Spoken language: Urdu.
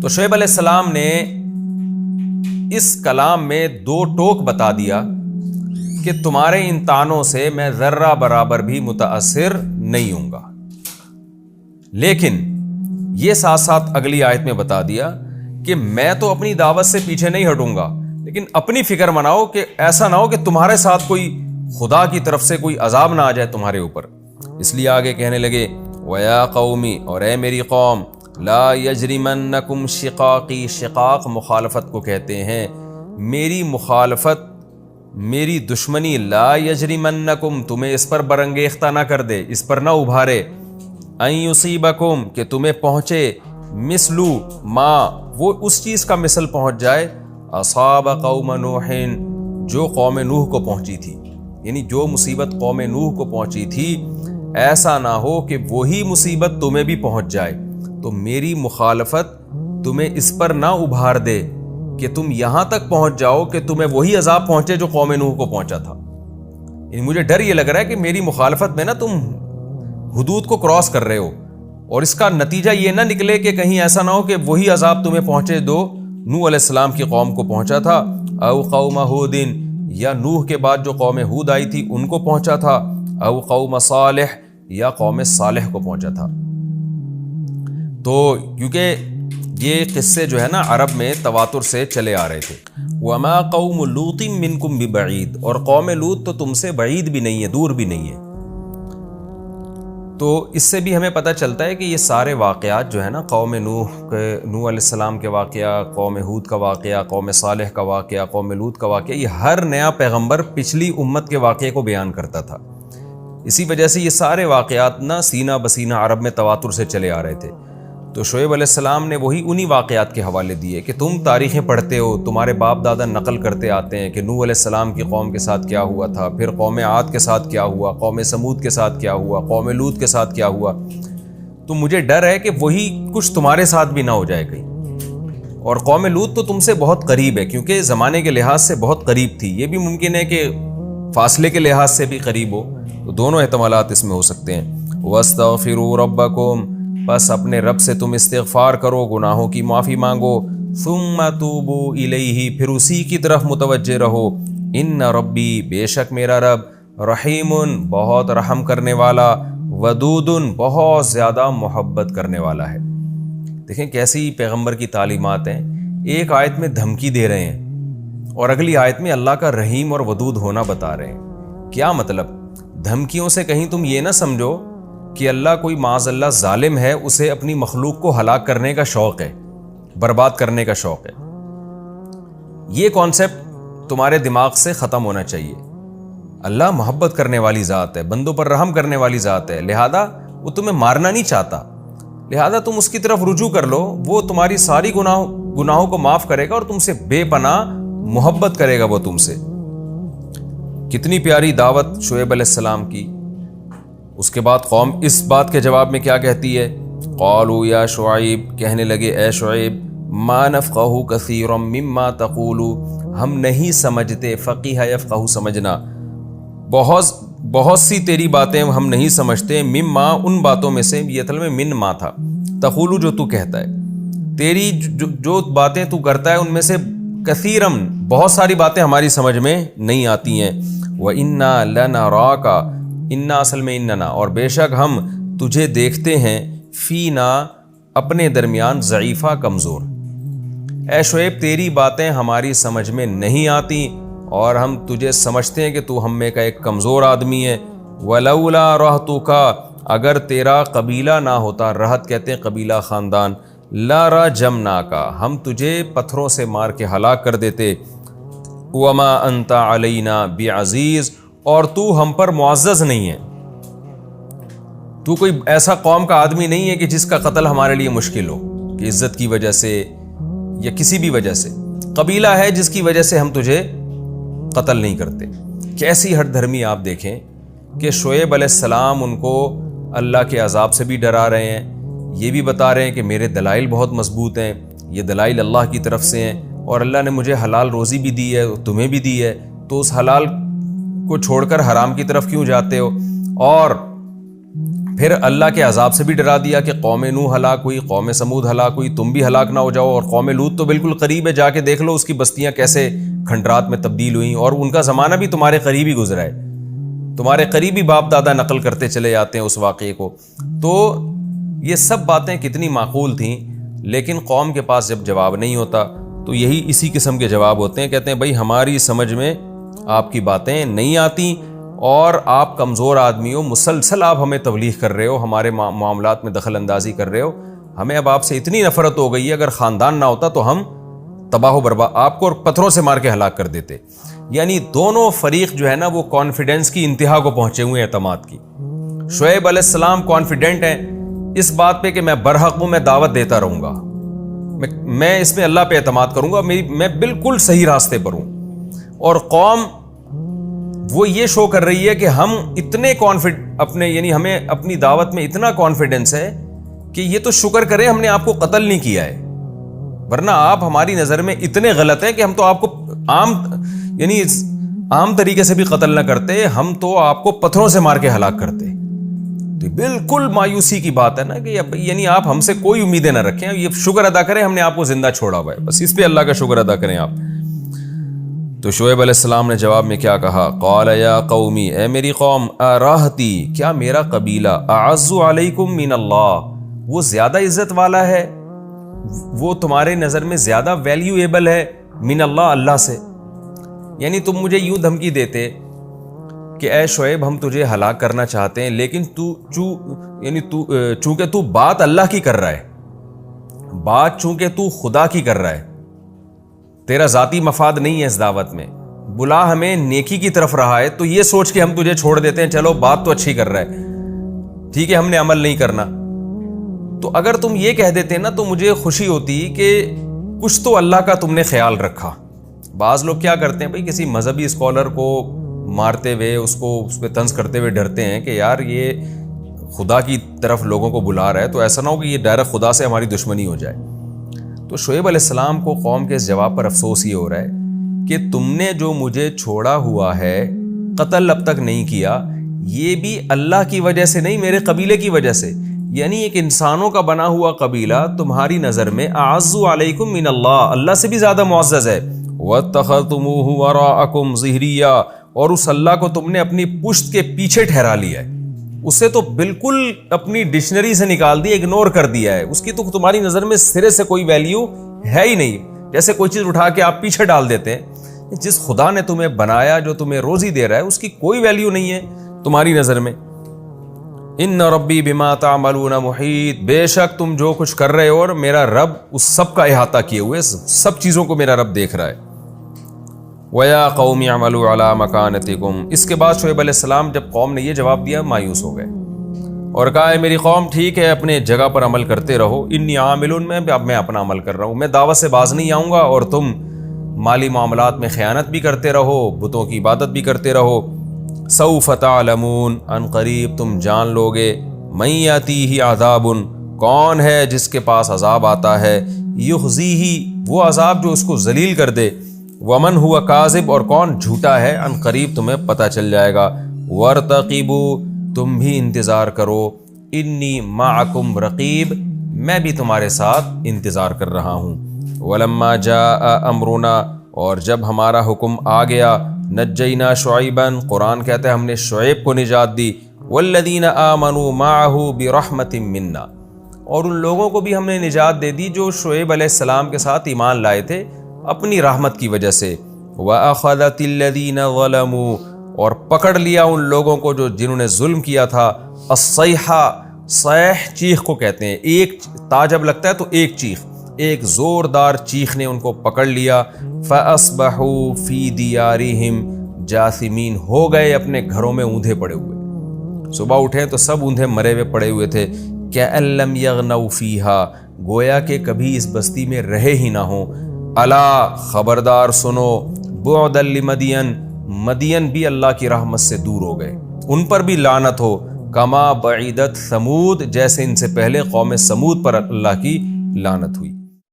تو شعیب علیہ السلام نے اس کلام میں دو ٹوک بتا دیا کہ تمہارے ان طعنوں سے میں ذرہ برابر بھی متاثر نہیں ہوں گا، لیکن یہ ساتھ ساتھ اگلی آیت میں بتا دیا کہ میں تو اپنی دعوت سے پیچھے نہیں ہٹوں گا، لیکن اپنی فکر مناؤ کہ ایسا نہ ہو کہ تمہارے ساتھ کوئی خدا کی طرف سے کوئی عذاب نہ آ جائے تمہارے اوپر۔ اس لیے آگے کہنے لگے وَيَا قَوْمِ، اور اے میری قوم، لَا يَجْرِمَنَّكُمْ شِقَاقِي، شقاق مخالفت کو کہتے ہیں، میری مخالفت، میری دشمنی، لا یجرمنکم، تمہیں اس پر برانگیختہ نہ کر دے، اس پر نہ ابھارے، ان یصیبکم، کہ تمہیں پہنچے، مثلو ما، وہ اس چیز کا مثل پہنچ جائے، اصاب قوم نوح، جو قوم نوح کو پہنچی تھی، یعنی جو مصیبت قوم نوح کو پہنچی تھی ایسا نہ ہو کہ وہی مصیبت تمہیں بھی پہنچ جائے۔ تو میری مخالفت تمہیں اس پر نہ ابھار دے کہ تم یہاں تک پہنچ جاؤ کہ تمہیں وہی عذاب پہنچے جو قوم نوح کو پہنچا تھا۔ یعنی مجھے ڈر یہ لگ رہا ہے کہ میری مخالفت میں نا تم حدود کو کراس کر رہے ہو، اور اس کا نتیجہ یہ نہ نکلے کہ کہیں ایسا نہ ہو کہ وہی عذاب تمہیں پہنچے جو نوح علیہ السلام کی قوم کو پہنچا تھا، او قوم ہود، یا نوح کے بعد جو قوم ہود آئی تھی ان کو پہنچا تھا، او قوم صالح، یا قوم صالح کو پہنچا تھا۔ تو کیونکہ یہ قصے جو ہے نا عرب میں تواتر سے چلے آ رہے تھے، وما قوم لوط منکم ببعید، اور قوم لوط تو تم سے بعید بھی نہیں ہے، دور بھی نہیں ہے۔ تو اس سے بھی ہمیں پتہ چلتا ہے کہ یہ سارے واقعات جو ہے نا، قوم نوح علیہ السلام کے واقعہ، قوم ہود کا واقعہ، قوم صالح کا واقعہ، قوم لوط کا واقعہ، یہ ہر نیا پیغمبر پچھلی امت کے واقعے کو بیان کرتا تھا۔ اسی وجہ سے یہ سارے واقعات نا سینہ بسینہ عرب میں تواتر سے چلے آ رہے تھے۔ تو شعیب علیہ السلام نے وہی انہی واقعات کے حوالے دیے کہ تم تاریخیں پڑھتے ہو، تمہارے باپ دادا نقل کرتے آتے ہیں کہ نوح علیہ السلام کی قوم کے ساتھ کیا ہوا تھا، پھر قوم عاد کے ساتھ کیا ہوا، قوم سمود کے ساتھ کیا ہوا، قوم لوط کے ساتھ کیا ہوا۔ تو مجھے ڈر ہے کہ وہی کچھ تمہارے ساتھ بھی نہ ہو جائے کہیں۔ اور قوم لوط تو تم سے بہت قریب ہے، کیونکہ زمانے کے لحاظ سے بہت قریب تھی، یہ بھی ممکن ہے کہ فاصلے کے لحاظ سے بھی قریب ہو، تو دونوں احتمالات اس میں ہو سکتے ہیں۔ وَاسْتَغْفِرُوا رَبَّكُمْ، بس اپنے رب سے تم استغفار کرو، گناہوں کی معافی مانگو، ثُمَّ تُوبُوا إِلَيْهِ، پھر اسی کی طرف متوجہ رہو، إِنَّ رَبِّي، بے شک میرا رب، رحیم، بہت رحم کرنے والا، ودود، بہت زیادہ محبت کرنے والا ہے۔ دیکھیں کیسی پیغمبر کی تعلیمات ہیں، ایک آیت میں دھمکی دے رہے ہیں اور اگلی آیت میں اللہ کا رحیم اور ودود ہونا بتا رہے ہیں۔ کیا مطلب؟ دھمکیوں سے کہیں تم یہ نہ سمجھو کہ اللہ کوئی معاذ اللہ ظالم ہے، اسے اپنی مخلوق کو ہلاک کرنے کا شوق ہے، برباد کرنے کا شوق ہے۔ یہ کانسیپٹ تمہارے دماغ سے ختم ہونا چاہیے۔ اللہ محبت کرنے والی ذات ہے، بندوں پر رحم کرنے والی ذات ہے، لہذا وہ تمہیں مارنا نہیں چاہتا، لہذا تم اس کی طرف رجوع کر لو، وہ تمہاری ساری گناہوں کو معاف کرے گا اور تم سے بے پناہ محبت کرے گا وہ تم سے۔ کتنی پیاری دعوت شعیب علیہ السلام کی۔ اس کے بعد قوم اس بات کے جواب میں کیا کہتی ہے؟ قالوا یا شعیب، کہنے لگے اے شعیب، ما نفقہ کثیرا مما تقول، ہم نہیں سمجھتے، فقیہ یفقہ سمجھنا، بہت سی تیری باتیں ہم نہیں سمجھتے، مما ان باتوں میں سے، یہ اصل میں من ما تھا، تقول جو تو کہتا ہے، تیری جو باتیں تو کرتا ہے ان میں سے کثیرم، بہت ساری باتیں ہماری سمجھ میں نہیں آتی ہیں۔ وَإِنَّا لَنَرَاكَ، انا اصل میں اننا، اور بے شک ہم تجھے دیکھتے ہیں، فینا اپنے درمیان، ضعیفہ کمزور۔ اے شعیب تیری باتیں ہماری سمجھ میں نہیں آتی اور ہم تجھے سمجھتے ہیں کہ تو ہم میں کا ایک کمزور آدمی ہے۔ وَلَوْلَا رَهْتُكَ، اگر تیرا قبیلہ نہ ہوتا، رہت کہتے ہیں قبیلہ، خاندان، لَرَجَمْنَاكَ، ہم تجھے پتھروں سے مار کے ہلاک کر دیتے۔ وَمَا أَنْتَ عَلَيْنَا بِعَزِيزٍ، اور تو ہم پر معزز نہیں ہے، تو کوئی ایسا قوم کا آدمی نہیں ہے کہ جس کا قتل ہمارے لیے مشکل ہو، کہ عزت کی وجہ سے یا کسی بھی وجہ سے، قبیلہ ہے جس کی وجہ سے ہم تجھے قتل نہیں کرتے۔ کیسی ہٹ دھرمی آپ دیکھیں کہ شعیب علیہ السلام ان کو اللہ کے عذاب سے بھی ڈرا رہے ہیں، یہ بھی بتا رہے ہیں کہ میرے دلائل بہت مضبوط ہیں، یہ دلائل اللہ کی طرف سے ہیں، اور اللہ نے مجھے حلال روزی بھی دی ہے، تمہیں بھی دی ہے، تو اس حلال کو چھوڑ کر حرام کی طرف کیوں جاتے ہو؟ اور پھر اللہ کے عذاب سے بھی ڈرا دیا کہ قوم نوح ہلاک ہوئی، قوم سمود ہلاک ہوئی، تم بھی ہلاک نہ ہو جاؤ، اور قوم لوط تو بالکل قریب ہے، جا کے دیکھ لو اس کی بستیاں کیسے کھنڈرات میں تبدیل ہوئیں، اور ان کا زمانہ بھی تمہارے قریب ہی گزرا ہے، تمہارے قریبی باپ دادا نقل کرتے چلے جاتے ہیں اس واقعے کو۔ تو یہ سب باتیں کتنی معقول تھیں، لیکن قوم کے پاس جب جواب نہیں ہوتا تو یہی اسی قسم کے جواب ہوتے ہیں، کہتے ہیں بھائی ہماری سمجھ میں آپ کی باتیں نہیں آتی، اور آپ کمزور آدمی ہو، مسلسل آپ ہمیں تبلیغ کر رہے ہو، ہمارے معاملات میں دخل اندازی کر رہے ہو، ہمیں اب آپ سے اتنی نفرت ہو گئی ہے، اگر خاندان نہ ہوتا تو ہم تباہ و برباد آپ کو اور پتھروں سے مار کے ہلاک کر دیتے۔ یعنی دونوں فریق جو ہے نا وہ کانفیڈنس کی انتہا کو پہنچے ہوئے ہیں، اعتماد کی۔ شعیب علیہ السلام کانفیڈنٹ ہیں اس بات پہ کہ میں برحق ہوں، میں دعوت دیتا رہوں گا، میں اس میں اللہ پہ اعتماد کروں گا، میں بالکل صحیح راستے پر ہوں، اور قوم وہ یہ شو کر رہی ہے کہ ہم اتنے اپنے یعنی ہمیں اپنی دعوت میں اتنا کانفیڈنس ہے کہ یہ تو شکر کریں ہم نے آپ کو قتل نہیں کیا ہے، ورنہ آپ ہماری نظر میں اتنے غلط ہیں کہ ہم تو آپ کو عام طریقے سے بھی قتل نہ کرتے، ہم تو آپ کو پتھروں سے مار کے ہلاک کرتے۔ تو بالکل مایوسی کی بات ہے نا کہ یعنی آپ ہم سے کوئی امیدیں نہ رکھیں، یہ شکر ادا کریں ہم نے آپ کو زندہ چھوڑا ہوا ہے، بس اس پہ اللہ کا شکر ادا کریں آپ۔ تو شعیب علیہ السلام نے جواب میں کیا کہا؟ قال یا قومی، اے میری قوم، اراہتی، کیا میرا قبیلہ، اعز علیکم من اللہ، وہ زیادہ عزت والا ہے، وہ تمہارے نظر میں زیادہ ویلیویبل ہے من اللہ، اللہ سے؟ یعنی تم مجھے یوں دھمکی دیتے کہ اے شعیب ہم تجھے ہلاک کرنا چاہتے ہیں، لیکن چونکہ تو بات اللہ کی کر رہا ہے، بات چونکہ تو خدا کی کر رہا ہے، تیرا ذاتی مفاد نہیں ہے اس دعوت میں، بلا ہمیں نیکی کی طرف رہا ہے، تو یہ سوچ کے ہم تجھے چھوڑ دیتے ہیں، چلو بات تو اچھی کر رہا ہے، ٹھیک ہے ہم نے عمل نہیں کرنا۔ تو اگر تم یہ کہہ دیتے نا تو مجھے خوشی ہوتی کہ کچھ تو اللہ کا تم نے خیال رکھا۔ بعض لوگ کیا کرتے ہیں بھائی، کسی مذہبی اسکالر کو مارتے ہوئے اس پہ طنز کرتے ہوئے ڈرتے ہیں کہ یار یہ خدا کی طرف لوگوں کو بلا رہا ہے، تو ایسا نہ ہو کہ یہ ڈائریکٹ خدا سے ہماری دشمنی ہو جائے۔ تو شعیب علیہ السلام کو قوم کے اس جواب پر افسوس یہ ہو رہا ہے کہ تم نے جو مجھے چھوڑا ہوا ہے، قتل اب تک نہیں کیا، یہ بھی اللہ کی وجہ سے نہیں، میرے قبیلے کی وجہ سے۔ یعنی ایک انسانوں کا بنا ہوا قبیلہ تمہاری نظر میں اعز علیکم من اللہ، اللہ سے بھی زیادہ معزز ہے۔ وَاتَّخَذْتُمُوهُ وَرَاءَكُمْ ظِهْرِيًّا، اور اس اللہ کو تم نے اپنی پشت کے پیچھے ٹھہرا لیا ہے، اسے تو بالکل اپنی ڈکشنری سے نکال دیا، اگنور کر دیا ہے، اس کی تو تمہاری نظر میں سرے سے کوئی ویلیو ہے ہی نہیں، جیسے کوئی چیز اٹھا کے آپ پیچھے ڈال دیتے ہیں۔ جس خدا نے تمہیں بنایا، جو تمہیں روزی دے رہا ہے، اس کی کوئی ویلیو نہیں ہے تمہاری نظر میں۔ ان ربی بما تعملون محیط، بے شک تم جو کچھ کر رہے ہو اور میرا رب اس سب کا احاطہ کیے ہوئے، سب چیزوں کو میرا رب دیکھ رہا ہے۔ وَيَا قَوْمِ اعْمَلُوا عَلَىٰ مَكَانَتِكُمْ، اس کے بعد شعیب علیہ السلام جب قوم نے یہ جواب دیا مایوس ہو گئے اور کہا ہے میری قوم ٹھیک ہے، اپنے جگہ پر عمل کرتے رہو، انی عامل، میں اپنا عمل کر رہا ہوں، میں دعوت سے باز نہیں آؤں گا، اور تم مالی معاملات میں خیانت بھی کرتے رہو، بتوں کی عبادت بھی کرتے رہو۔ سوف تعلمون، ان قریب تم جان لوگے، من یاتیہ عذاب، کون ہے جس کے پاس عذاب آتا ہے، یخزیہ، وہ عذاب جو اس کو ذلیل کر دے، ومن ہوا کاذب، اور کون جھوٹا ہے، ان قریب تمہیں پتہ چل جائے گا۔ وارتقبوا، تم بھی انتظار کرو، انی معکم رقیب، میں بھی تمہارے ساتھ انتظار کر رہا ہوں۔ ولما جاء امرنا، اور جب ہمارا حکم آ گیا، نجینا شعیبا، قرآن کہتا ہے ہم نے شعیب کو نجات دی، والذین آمنوا معه برحمت منا، اور ان لوگوں کو بھی ہم نے نجات دے دی جو شعیب علیہ السلام کے ساتھ ایمان لائے تھے اپنی رحمت کی وجہ سے۔ وَأَخَذَتِ الَّذِينَ ظَلَمُوا، اور پکڑ لیا ان لوگوں کو جنہوں نے ظلم کیا تھا، الصیحہ، صیح چیخ کو کہتے ہیں، ایک تا جب لگتا ہے تو ایک چیخ، ایک زوردار چیخ نے ان کو پکڑ لیا۔ فَأَصْبَحُوا فِي دِيَارِهِمْ جَاثِمِينَ، ہو گئے اپنے گھروں میں اوندھے پڑے ہوئے، صبح اٹھے تو سب اوندھے مرے ہوئے پڑے ہوئے تھے۔ كَأَن لَّمْ يَغْنَوْا فِيهَا، گویا کہ کبھی اس بستی میں رہے ہی نہ ہوں۔ الا، خبردار سنو، بعدا لمدین، مدین بھی اللہ کی رحمت سے دور ہو گئے، ان پر بھی لعنت ہو، کما بعیدت ثمود، جیسے ان سے پہلے قوم سمود پر اللہ کی لعنت ہوئی۔